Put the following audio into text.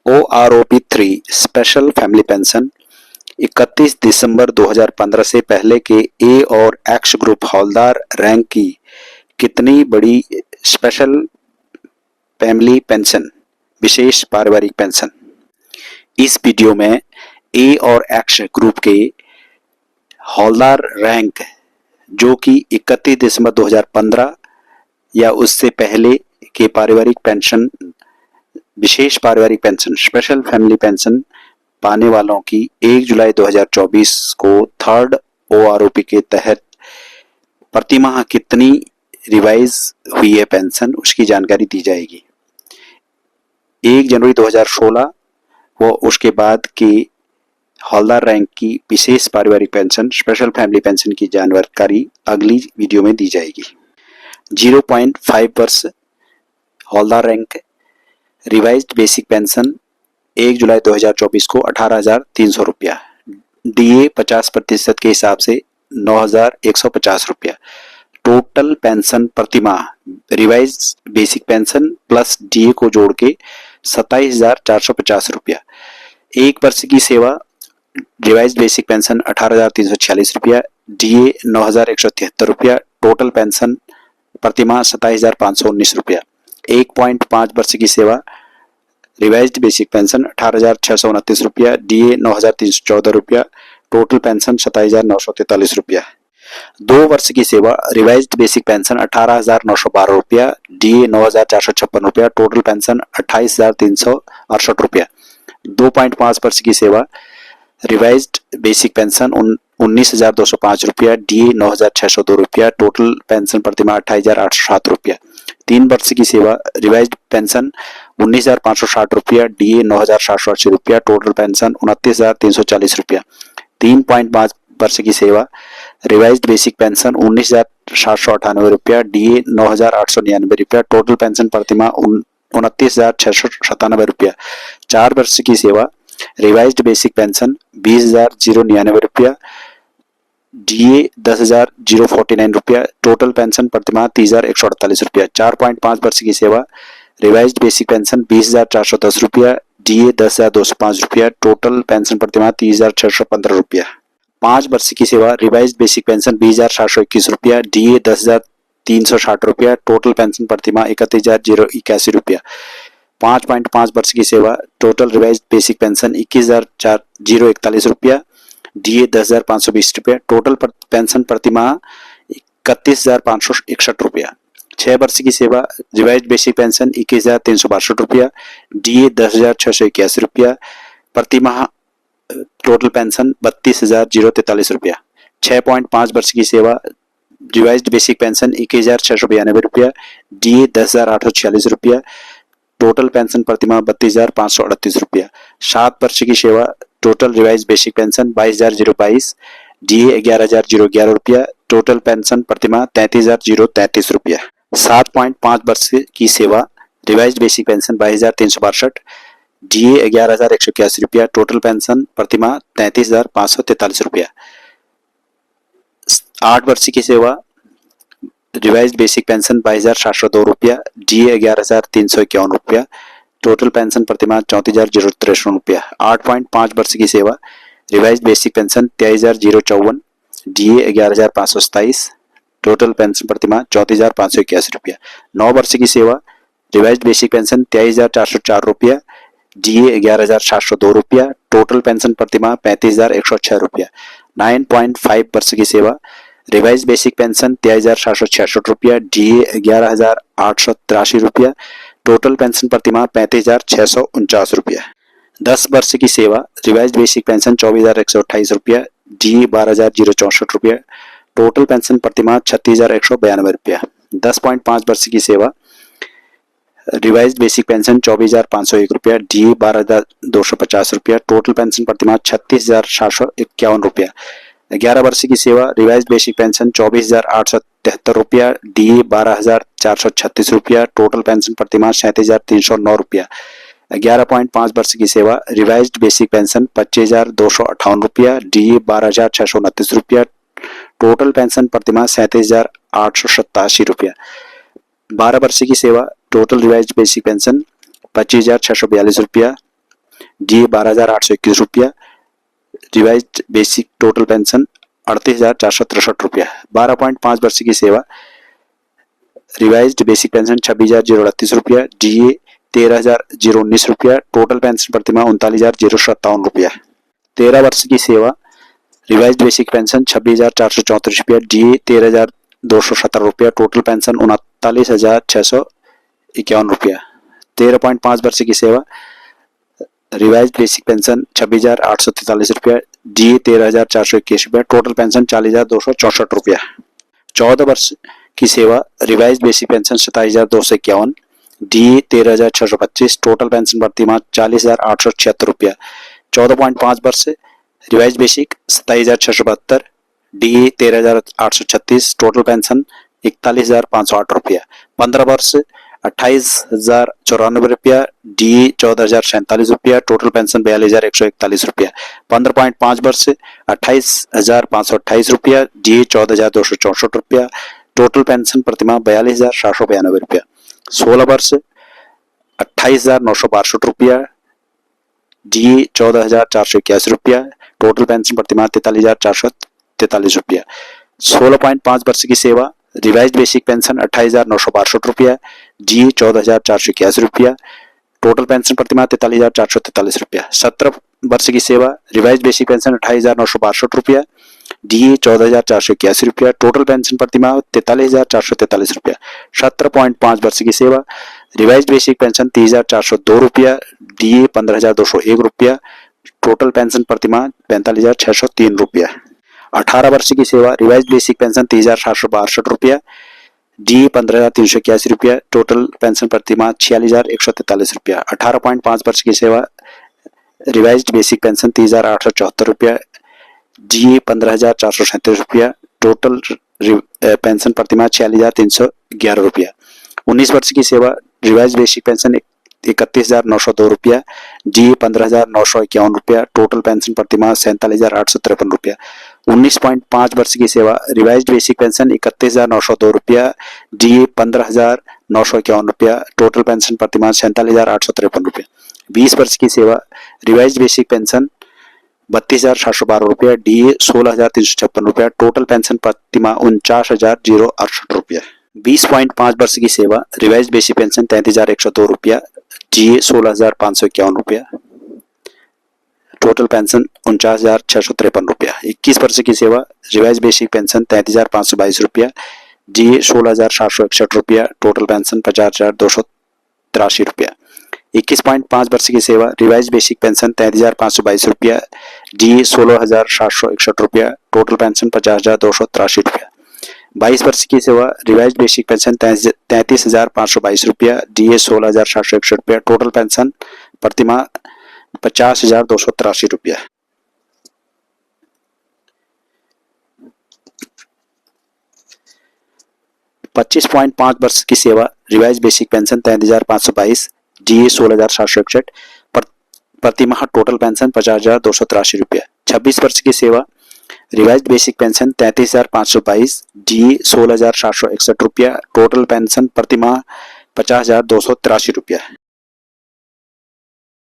OROP 3 special family pension 31 दिसंबर 2015 से पहले के ए और एक्स ग्रुप हवलदार रैंक की कितनी बड़ी स्पेशल फैमिली पेंशन विशेष पारिवारिक पेंशन। इस वीडियो में ए और एक्स ग्रुप के हवलदार रैंक जो कि 31 दिसंबर 2015 या उससे पहले के पारिवारिक पेंशन विशेष पारिवारिक पेंशन स्पेशल फैमिली पेंशन पाने वालों की 1 जुलाई 2024 को थर्ड OROP के तहत प्रतिमाह कितनी रिवाइज हुई है पेंशन, उसकी जानकारी दी जाएगी। 1 जनवरी 2016 व उसके बाद के हवलदार रैंक की विशेष पारिवारिक पेंशन स्पेशल फैमिली पेंशन की जानकारी अगली वीडियो में दी जाएगी। 0.5 वर्ष हवलदार रैंक रिवाइज्ड बेसिक पेंशन 1 जुलाई 2024 को 18,300 रुपया, DA 50% के हिसाब से 9,150 रुपया। टोटल पेंशन प्रतिमाह revise basic pension plus DA को जोड़ के 27,450 रुपया। 1 वर्ष की सेवा रिवाइज बेसिक पेंशन 18,346 रुपया, DA 9,173 रुपया। टोटल पेंशन प्रतिमाह 27,519 रुपया। 1.5 वर्ष की सेवा रिवाइज्ड बेसिक पेंशन 18,629 रुपया, DA 9,314 रुपया। टोटल पेंशन 27,943 रुपया। 2 वर्ष की सेवा रिवाइज्ड बेसिक पेंशन 18,912 रुपया, DA 9,456 रुपया। टोटल पेंशन 28,368 रुपया। 2.5 वर्ष की सेवा रिवाइज्ड बेसिक पेंशन 19,205 रुपया, DA 9,602 रुपया। टोटल पेंशन प्रतिमाह 28,807 रुपया। 3 वर्ष की सेवा रिवाइज्ड पेंशन 19,560 रुपया, DA 9,780 रुपया। टोटल पेंशन 29,340 रुपया। 3.5 वर्ष की सेवा रिवाइज्ड बेसिक पेंशन 19,798 रुपया, DA 9,899 रुपया। टोटल पेंशन प्रतिमाह 29,697 रुपया। 4 वर्ष की सेवा रिवाइज्ड बेसिक पेंशन 20,099 रुपया, DA 10,049 रुपया। टोटल पेंशन प्रतिमाह 30,148 रुपया। 4.5 वर्ष की सेवा रिवाइज्ड बेसिक पेंशन 20,410 रुपया, DA 10,205 रुपया। टोटल पेंशन प्रतिमाह 30,615 रुपया। 5 वर्ष की सेवा रिवाइज्ड बेसिक पेंशन 20,721 रुपया, DA 10,360 रुपया। टोटल पेंशन प्रतिमाह 31,081 रुपया। 5.5 वर्ष की सेवा टोटल रिवाइज्ड बेसिक पेंशन 21,041 रुपया, DA 10,520 रुपया। टोटल पेंशन प्रतिमाह 31,561 रुपया। 6 वर्ष की सेवा रिवाइज्ड बेसिक पेंशन 21,362 रुपया, DA 10,681 रुपया। प्रतिमाह टोटल पेंशन 32,043 रुपया। 6.5 वर्ष की सेवा रिवाइज्ड बेसिक पेंशन 21,692 रुपया, DA 10,846 रुपया। टोटल पेंशन प्रतिमाह 32,538 रुपया। 7 वर्ष की सेवा total revise basic pension 22,022, DA 11,011 रुपया। टोटल पेंशन प्रतिमाह 33,033 रुपया। 7.5 वर्ष की सेवा रिवाइज बेसिक पेंशन 22,362, DA 11,181 रुपया। टोटल पेंशन प्रतिमाह 33,543 रुपया। 8 वर्ष की सेवा रिवाइज्ड बेसिक पेंशन 22,702 रुपया, DA 11,351 रुपया। टोटल पेंशन प्रतिमाह 34,063 रुपया। 8.5 वर्ष की सेवा revised basic pension 23,054, DA 11,527। Total pension प्रतिमाह 34,581 रुपया। 9 वर्ष की सेवा रिवाइज्ड बेसिक पेंशन 23,404 रुपया, DA 11,702 रुपया। टोटल पेंशन प्रतिमाह 35,106 रुपया। 9.5 वर्ष की सेवा रिवाइज बेसिक पेंशन 23,766 रुपया, DA 11,883 रुपया। टोटल पेंशन प्रतिमाह 35,649 रुपया। 10 वर्ष की सेवा रिवाइज बेसिक पेंशन 24,128 रुपया, DA 12,064 रुपया। टोटल पेंशन प्रतिमाह 36,192 रुपया। 10.5 वर्ष की सेवा रिवाइज बेसिक पेंशन 24,501 रुपया, DA 12,250 रुपया। टोटल पेंशन प्रतिमाह 36,751 रुपया। 11 वर्ष की सेवा रिवाइज बेसिक पेंशन 24,873 रुपया, DA 12,436 रुपया। टोटल पेंशन प्रतिमाह 37,309 रुपया। 11.5 वर्ष की सेवा रिवाइज्ड बेसिक पेंशन 25,258 रुपया, DA 12,629 रुपया। टोटल पेंशन प्रतिमाह 37,887 रुपया। 12 वर्ष की सेवा टोटल रिवाइज्ड बेसिक पेंशन 25,642 रुपया, DA 12,821 रुपया, रिवाइज्ड बेसिक टोटल पेंशन 38,463 रुपया। 12.5 वर्ष की सेवा, रिवाइज्ड बेसिक पेंशन 26,038 रुपया, DA 13,019 रुपया, टोटल पेंशन प्रतिमाह 39,057 रुपया। 13 वर्ष की सेवा, रिवाइज्ड बेसिक पेंशन 26,434 रुपया, DA 13,270 रुपया, टोटल पेंशन 39,651 रुपया। 13.5 वर्ष की सेवा, रिवाइज्ड बेसिक पेंशन 26,843 रुपया, DA 13,421 रुपया, टोटल पेंशन 40,264 रुपया। 14 वर्ष की सेवा, revised basic pension 27,251, DA 13,625, total pension प्रतिमाह 40,876 रुपया। 14.5 वर्ष, revised basic 27,672, DA 13,836, total pension 41,508 रुपया। 15 वर्ष 28,094 रुपया, DA 14,047 रुपया, टोटल पेंशन 42,141 रुपया। 15.5 वर्ष 28,528 रुपया, DA 14,264 रुपया, टोटल पेंशन प्रतिमाह 42,792 रुपया। 16 वर्ष 28,962 रुपया, DA 14,481 रुपया, टोटल पेंशन प्रतिमाह 43,443 रुपया। 16.5 वर्ष की सेवा, रिवाइज्ड बेसिक पेंशन 28,962 रुपया, DA 14,481 रुपया, टोटल पेंशन प्रतिमाह 43,443 रुपया। 17 वर्ष की सेवा, रिवाइज्ड बेसिक पेंशन 28,962 रुपया, DA 14,481 रुपया, टोटल पेंशन प्रतिमाह 43,443 रुपया। 17.5 वर्ष की सेवा, रिवाइज्ड बेसिक पेंशन 30,402 रुपया, DA 15,201 रुपया, टोटल पेंशन प्रतिमाह 45,603 रुपया। 18 वर्ष की सेवा, रिवाइज्ड बेसिक पेंशन 30,762 रुपया, DA 15,381 रुपया, टोटल पेंशन प्रतिमाह 46,143 रुपया। 18.5 वर्ष की सेवा, रिवाइज्ड बेसिक पेंशन 30,874 रुपया, DA 15,437 रुपया, टोटल पेंशन प्रतिमाह 46,311 रुपया। 19 वर्ष की सेवा, रिवाइज्ड बेसिक पेंशन 31,902 रुपया, DA 15,951 रुपया, टोटल पेंशन प्रतिमाह 47,853 रुपया। 19.5 वर्ष की सेवा, रिवाइज्ड बेसिक पेंशन 31,902 रुपया, DA 15,951 रुपया, टोटल पेंशन प्रतिमाह 47,853 रुपया। 20 वर्ष की सेवा, रिवाइज्ड बेसिक पेंशन 32,712 रुपया, DA 16,356 रुपया, टोटल पेंशन प्रतिमाह 49,068 रुपया। 20.5 वर्ष की सेवा, रिवाइज्ड बेसिक पेंशन 33,102 रुपया, DA 16,551 रुपया, टोटल पेंशन 49,653 रुपया। 21 वर्ष की सेवा, रिवाइज्ड बेसिक पेंशन 33,522 रुपया, DA 16,761 रुपया, टोटल पेंशन 50,283 रुपया। 21.5 वर्ष की सेवा, रिवाइज्ड बेसिक पेंशन 33,522 रुपया, DA 16,761 रुपया, टोटल पेंशन 50,283 रुपया। 22 वर्ष की सेवा, रिवाइज्ड बेसिक पेंशन 33,522 रुपया, DA 16,761 रुपया, टोटल पेंशन प्रतिमाह 50,283 रुपया। 25.5 वर्ष की सेवा, रिवाइज्ड बेसिक पेंशन 33,522, DA 16,761, प्रतिमाह टोटल पेंशन 50,283 रुपया। 26 वर्ष की सेवा, रिवाइज्ड बेसिक पेंशन 33,522, DA 16,761 रुपया, टोटल पेंशन प्रतिमाह 50,283 रुपया।